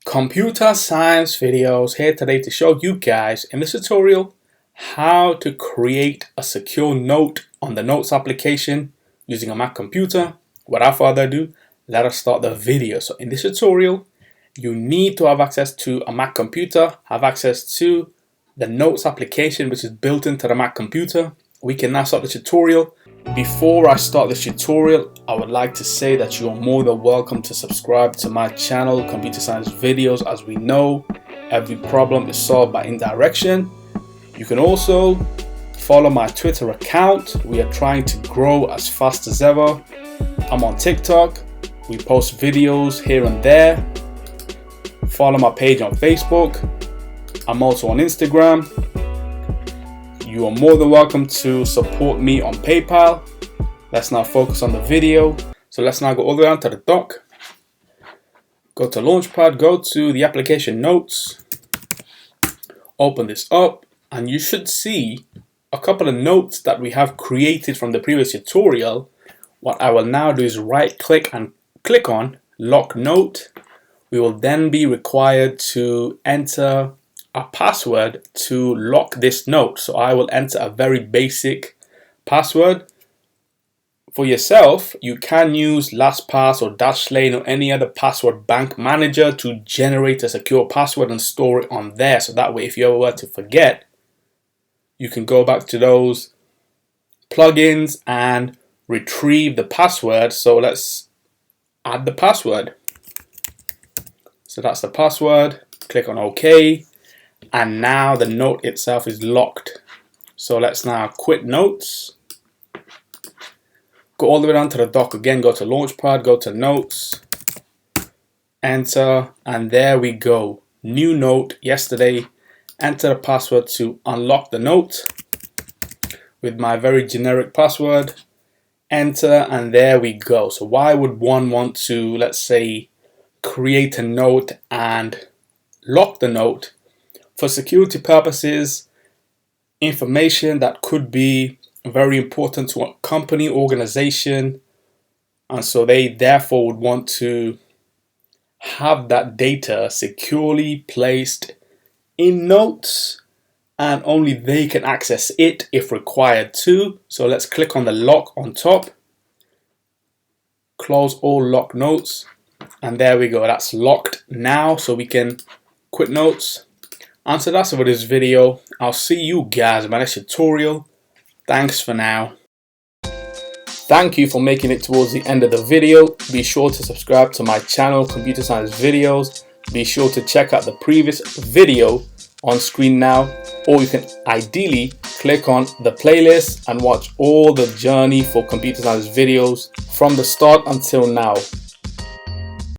Computer science videos here today to show you guys in this tutorial how to create a secure note on the Notes application using a Mac computer. Without further ado, let us start the video. So in this tutorial, you need to have access to a Mac computer, have access to the Notes application which is built into the Mac computer. We can now start the tutorial. Before I start this tutorial, I would like to say that you are more than welcome to subscribe to my channel, Computer Science Videos. As we know, every problem is solved by indirection. You can also follow my Twitter account. We are trying to grow as fast as ever. I'm on TikTok. We post videos here and there. Follow my page on Facebook. I'm also on Instagram. You are more than welcome to support me on PayPal. Let's now focus on the video. So let's now go all the way down to the dock. Go to Launchpad, go to the application Notes. Open this up and you should see a couple of notes that we have created from the previous tutorial. What I will now do is right click and click on Lock Note. We will then be required to enter a password to lock this note. So I will enter a very basic password. For yourself, you can use LastPass or Dashlane or any other password bank manager to generate a secure password and store it on there. So that way, if you ever were to forget, you can go back to those plugins and retrieve the password. So let's add the password. So that's the password. Click on OK. And now the note itself is locked. So let's now quit Notes. Go all the way down to the dock again. Go to Launchpad, go to Notes, enter, and there we go. New note yesterday. Enter the password to unlock the note with my very generic password. Enter, and there we go. So why would one want to, let's say, create a note and lock the note? For security purposes, information that could be very important to a company, organization, and so they therefore would want to have that data securely placed in Notes, and only they can access it if required to. So let's click on the lock on top, close all lock notes, and there we go. That's locked now, so we can quit Notes. And so that's it for this video. I'll see you guys in my next tutorial. Thanks for now. Thank you for making it towards the end of the video. Be sure to subscribe to my channel, Computer Science Videos. Be sure to check out the previous video on screen now, or you can ideally click on the playlist and watch all the journey for Computer Science Videos from the start until now.